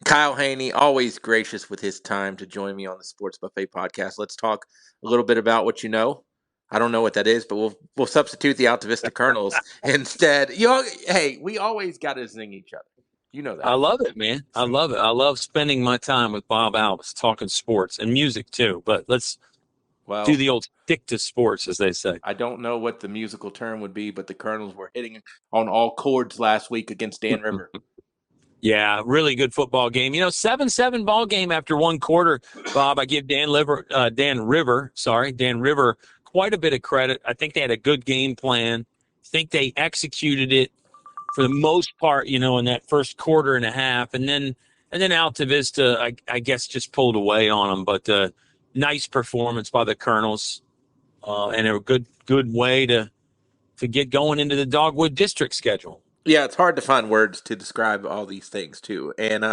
Kyle Hoehne, always gracious with his time to join me on the Sports Buffet podcast. Let's talk a little bit about what you know. I don't know what that is, but we'll substitute the Altavista Colonels instead. Hey, we always got to zing each other. You know I that. love it, man. I love it. I love spending my time with Bob Alves talking sports and music too. But let's do Well, the old stick to sports, as they say. I don't know what the musical term would be, but the Colonels were hitting on all chords last week against Dan River. Yeah, really good football game. 7-7 ball game after one quarter. Bob, I give Dan River, quite a bit of credit. I think they had a good game plan. I think they executed it for the most part, in that first quarter and a half, and then Altavista, I guess, just pulled away on them. But nice performance by the Colonels, and a good way to get going into the Dogwood District schedule. Yeah, it's hard to find words to describe all these things too. And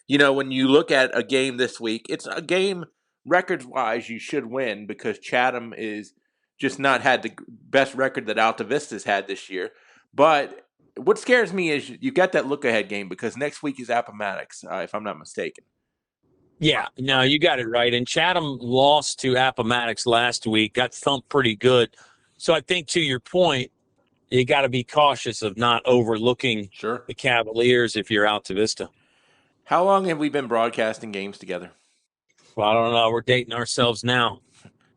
when you look at a game this week, it's a game records wise you should win because Chatham is just not had the best record that Alta Vista's had this year. But what scares me is you got that look ahead game because next week is Appomattox, if I'm not mistaken. Yeah, no, you got it right. And Chatham lost to Appomattox last week, got thumped pretty good. So I think, to your point, you got to be cautious of not overlooking Sure. the Cavaliers if you're out to Vista. How long have we been broadcasting games together? Well, I don't know. We're dating ourselves now.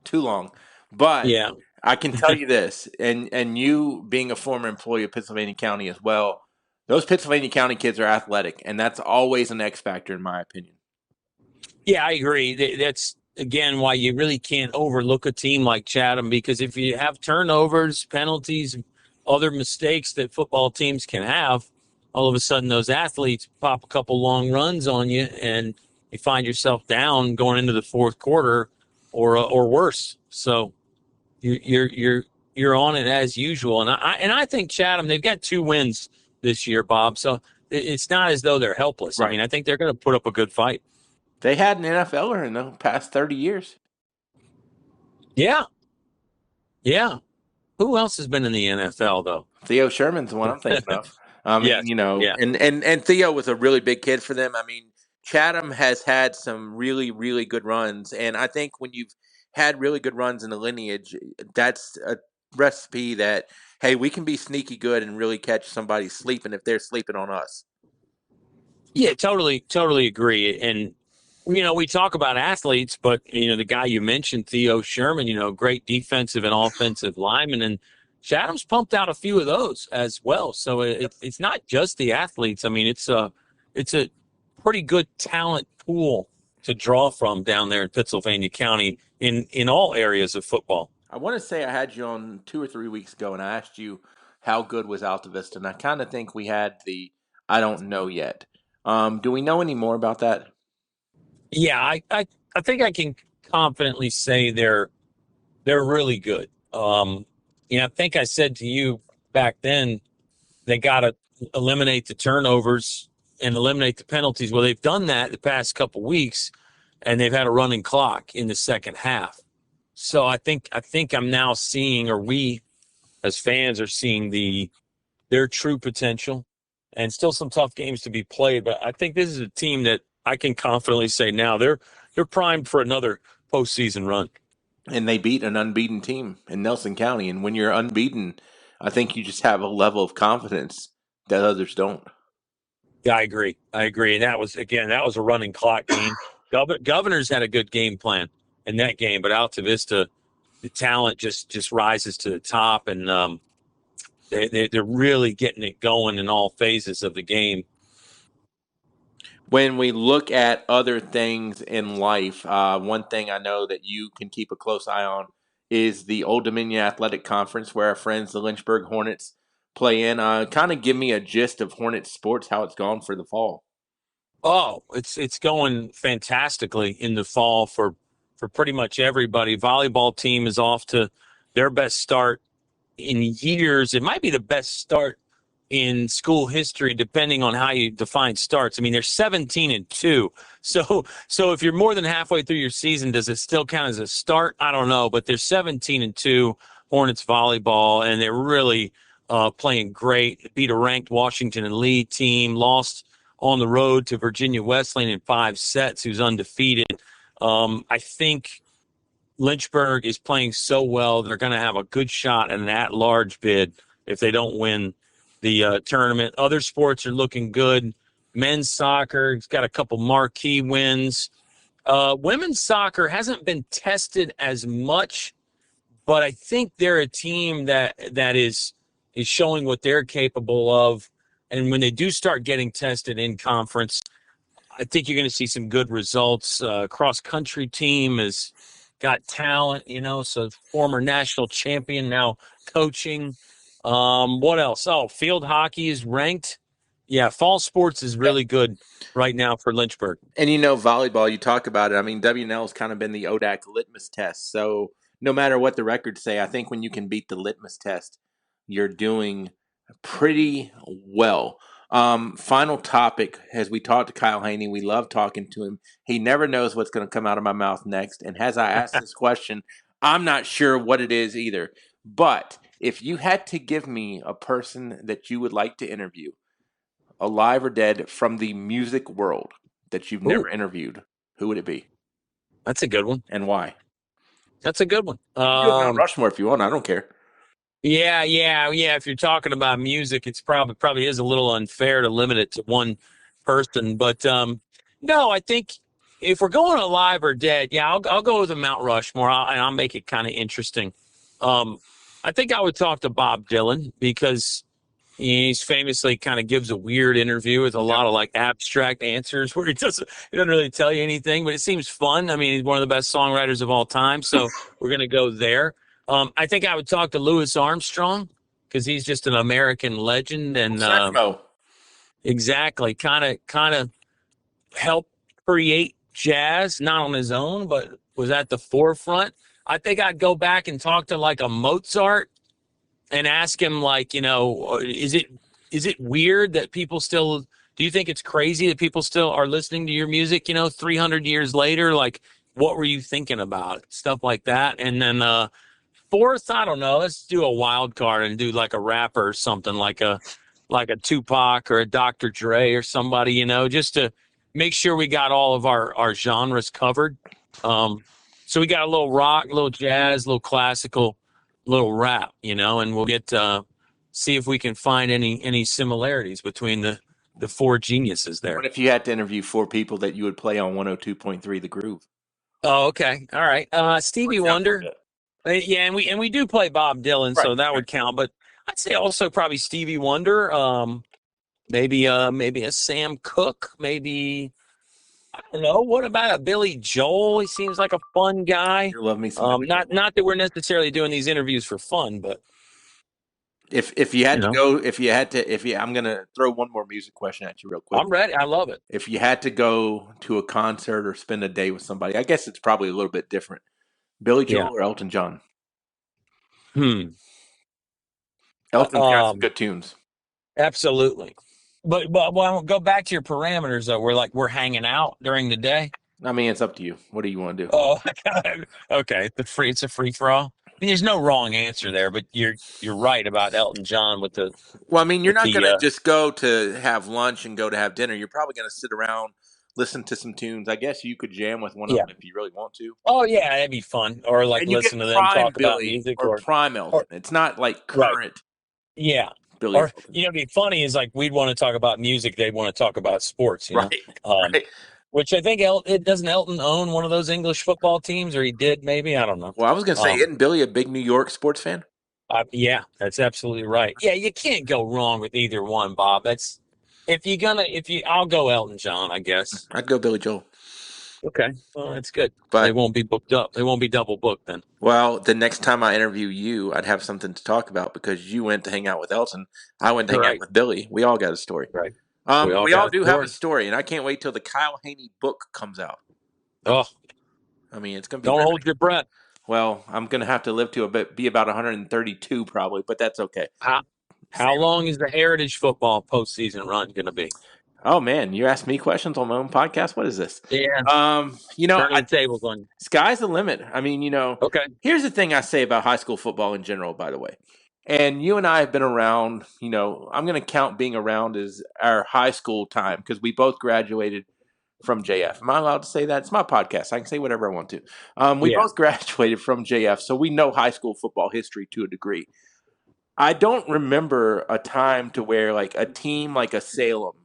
Too long. But Yeah. I can tell you this, and you being a former employee of Pennsylvania County as well, those Pennsylvania County kids are athletic, and that's always an X factor in my opinion. Yeah, I agree. That's, again, why you really can't overlook a team like Chatham, because if you have turnovers, penalties, other mistakes that football teams can have, all of a sudden those athletes pop a couple long runs on you, and you find yourself down going into the fourth quarter, or worse. So you're on it as usual, and I think Chatham, they've got 2 wins this year, Bob. So it's not as though they're helpless. I Right. mean, I think they're going to put up a good fight. They had an NFLer in the past 30 years. Yeah, yeah. Who else has been in the NFL though? Theo Sherman's the one I'm thinking of. I Yes, mean, yeah, and Theo was a really big kid for them. I mean, Chatham has had some really, really good runs, and I think when you've had really good runs in the lineage, that's a recipe that hey, we can be sneaky good and really catch somebody sleeping if they're sleeping on us. yeah. Totally agree. And we talk about athletes, but the guy you mentioned, Theo Sherman, great defensive and offensive lineman, and Chatham's pumped out a few of those as well. So it's not just the athletes. I mean, it's a pretty good talent pool to draw from down there in Pennsylvania County in all areas of football. I want to say I had you on 2 or 3 weeks ago, and I asked you how good was Alta Vista, and I kind of think we had the I don't know yet. Do we know any more about that? Yeah, I think I can confidently say they're really good. I think I said to you back then they got to eliminate the turnovers and eliminate the penalties. Well, they've done that the past couple weeks, and they've had a running clock in the second half. So I think I'm now seeing, or we as fans are seeing their true potential, and still some tough games to be played. But I think this is a team that I can confidently say now they're primed for another postseason run. And they beat an unbeaten team in Nelson County. And when you're unbeaten, I think you just have a level of confidence that others don't. Yeah, I agree. And that was a running clock game. Governors had a good game plan in that game, but Alta Vista, the talent just rises to the top, and they're really getting it going in all phases of the game. When we look at other things in life, one thing I know that you can keep a close eye on is the Old Dominion Athletic Conference, where our friends, the Lynchburg Hornets, play in. Kind of give me a gist of Hornets sports, how it's gone for the fall. Oh, it's going fantastically in the fall for pretty much everybody. Volleyball team is off to their best start in years. It might be the best start in school history, depending on how you define starts. I mean, they're 17-2. So if you're more than halfway through your season, does it still count as a start? I don't know, but they're 17-2 Hornets volleyball, and they're really playing great. Beat a ranked Washington and Lee team, lost on the road to Virginia Wesleyan in 5 sets, who's undefeated. I think Lynchburg is playing so well, they're going to have a good shot at an at-large bid if they don't win the tournament. Other sports are looking good. Men's soccer has got a couple marquee wins. Women's soccer hasn't been tested as much, but I think they're a team that is showing what they're capable of. And when they do start getting tested in conference, I think you're going to see some good results. Cross country team has got talent, so former national champion now coaching. What else? Oh, field hockey is ranked. Yeah, fall sports is Yep. really good right now for Lynchburg. And volleyball, you talk about it. I mean, WNL's kind of been the ODAC litmus test. So no matter what the records say, I think when you can beat the litmus test, you're doing pretty well. Final topic, as we talked to Kyle Hoehne, we love talking to him. He never knows what's going to come out of my mouth next. And as I ask this question, I'm not sure what it is either. But if you had to give me a person that you would like to interview, alive or dead, from the music world that you've Ooh, never interviewed, who would it be that's a good one. and why? That's a good one. You can do a Mount Rushmore if you want. I don't care. Yeah. If you're talking about music, it's probably is a little unfair to limit it to one person. But no, I think if we're going alive or dead, yeah, I'll go with the Mount Rushmore, and I'll make it kind of interesting. I think I would talk to Bob Dylan because he's famously kind of gives a weird interview with a Yep. lot of like abstract answers where he doesn't really tell you anything, but it seems fun. I mean, he's one of the best songwriters of all time, so we're gonna go there. I think I would talk to Louis Armstrong because he's just an American legend and Sacmo. exactly kind of helped create jazz, not on his own, but was at the forefront. I think I'd go back and talk to like a Mozart and ask him like, is it weird that people still do you think it's crazy that people still are listening to your music, 300 years later? Like, what were you thinking about? Stuff like that. And then fourth, I don't know, let's do a wild card and do like a rapper or something like a Tupac or a Dr. Dre or somebody, just to make sure we got all of our genres covered. So we got a little rock, a little jazz, a little classical, little rap, and we'll get see if we can find any similarities between the four geniuses there. What if you had to interview four people that you would play on 102.3 The Groove? Oh, okay. All right. Stevie Works out for Wonder. you. Yeah, and we do play Bob Dylan, Right, so that right. would count. But I'd say also probably Stevie Wonder. Maybe a Sam Cooke. Maybe I don't know. What about a Billy Joel? He seems like a fun guy. You love me some Billy Not Joel. not that we're necessarily doing these interviews for fun, but If you had you to know, go, if you, I'm gonna throw one more music question at you real quick. I'm ready. I love it. If you had to go to a concert or spend a day with somebody, I guess it's probably a little bit different. Billy Yeah. Joel or Elton John? Hmm. Elton's got some Um. good tunes. Absolutely. But well, go back to your parameters though. We're hanging out during the day. I mean, it's up to you. What do you want to do? Oh, okay. It's a free for all. I mean, there's no wrong answer there, but you're right about Elton John with the Well, I mean, you're with not the gonna just go to have lunch and go to have dinner. You're probably gonna sit around, listen to some tunes. I guess you could jam with one of yeah. them if you really want to. Oh yeah, that'd be fun. Or like And you listen get to them prime talk about Billy music or prime or Elton. It's not like right. current Yeah. Billy or Or Elton. it'd be funny is like we'd want to talk about music, they'd want to talk about sports. Right, Um, right. which I think it doesn't Elton own one of those English football teams, or he did maybe, I don't know. Well, I was gonna say, Um, isn't Billy a big New York sports fan? Yeah, that's absolutely right. Yeah, you can't go wrong with either one, Bob. That's I'll go Elton John, I guess. I'd go Billy Joel. Okay, well, that's good. They But won't be booked up. They won't be double booked then. well, the next time I interview you, I'd have something to talk about because you went to hang out with Elton. I went to hang out Right, with Billy. We all got a story. right. We all We got all a do have a story. story, and I can't wait till the Kyle Hoehne book comes out. Oh, I mean, it's gonna be don't riveting. hold your breath. Well, I'm gonna have to live to be about 132 probably, but that's okay. How how Same. long is the Heritage Football postseason run going to be? Oh man, you ask me questions on my own podcast. What is this? Yeah, turning I, the tables on you. sky's the limit. I mean, Okay. here's the thing I say about high school football in general. By the way, And you and I have been around, I'm going to count being around as our high school time because we both graduated from JF. Am I allowed to say that? It's my podcast. I can say whatever I want to. We Yeah. both graduated from JF, so we know high school football history to a degree. I don't remember a time to where like a team like a Salem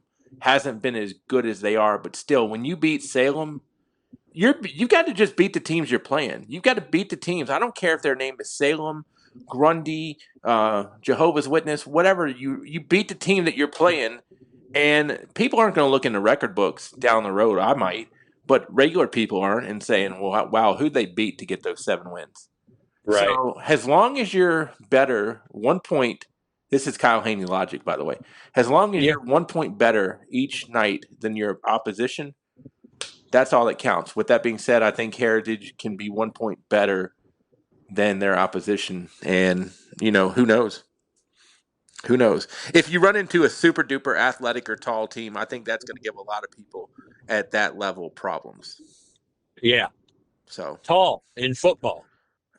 hasn't been as good as they are, but still, when you beat Salem, you've got to just beat the teams you're playing. You've got to beat the teams. I don't care if their name is Salem, Grundy, Jehovah's Witness, whatever. You beat the team that you're playing, and people aren't going to look in the record books down the road. I might, but regular people aren't, and saying, "Well, wow, who'd they beat to get those 7 wins?" Right. So as long as you're better, 1 point. This is Kyle Hoehne logic, by the way. As long as Yeah. you're 1 point better each night than your opposition, that's all that counts. With that being said, I think Heritage can be 1 point better than their opposition. And, who knows? Who knows? If you run into a super duper athletic or tall team, I think that's going to give a lot of people at that level problems. Yeah. So, Tall in football.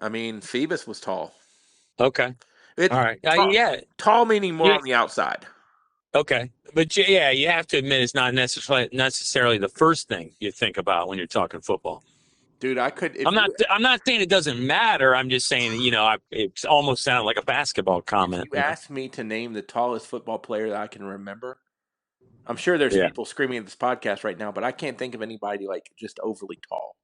I mean, Phoebus was tall. Okay. It All right. tall, Yeah. tall meaning more Yeah. on the outside. Okay. But yeah, you have to admit it's not necessarily the first thing you think about when you're talking football. Dude, I could if I'm you not saying it doesn't matter. I'm just saying, it almost sounded like a basketball if comment, you asked me to name the tallest football player that I can remember, I'm sure there's Yeah. people screaming at this podcast right now, but I can't think of anybody like just overly tall.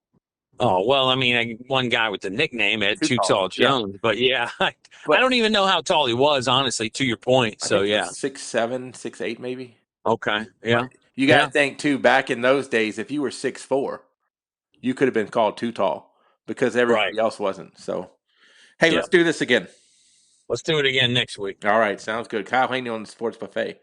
Oh, well, I mean, one guy with the nickname Ed Too Too tall. Tall Yeah. Jones, but yeah, I But don't even know how tall he was, honestly, to your point. I So think he was yeah. 6'7", 6'8", maybe. Okay. But Yeah. you got to Yeah. think too. Back in those days, if you were 6'4", you could have been called too tall because Right. everybody else wasn't. So, hey, Yeah. let's do this again. Let's do it again next week. All right, sounds good. Kyle Hoehne on the Sports Buffet.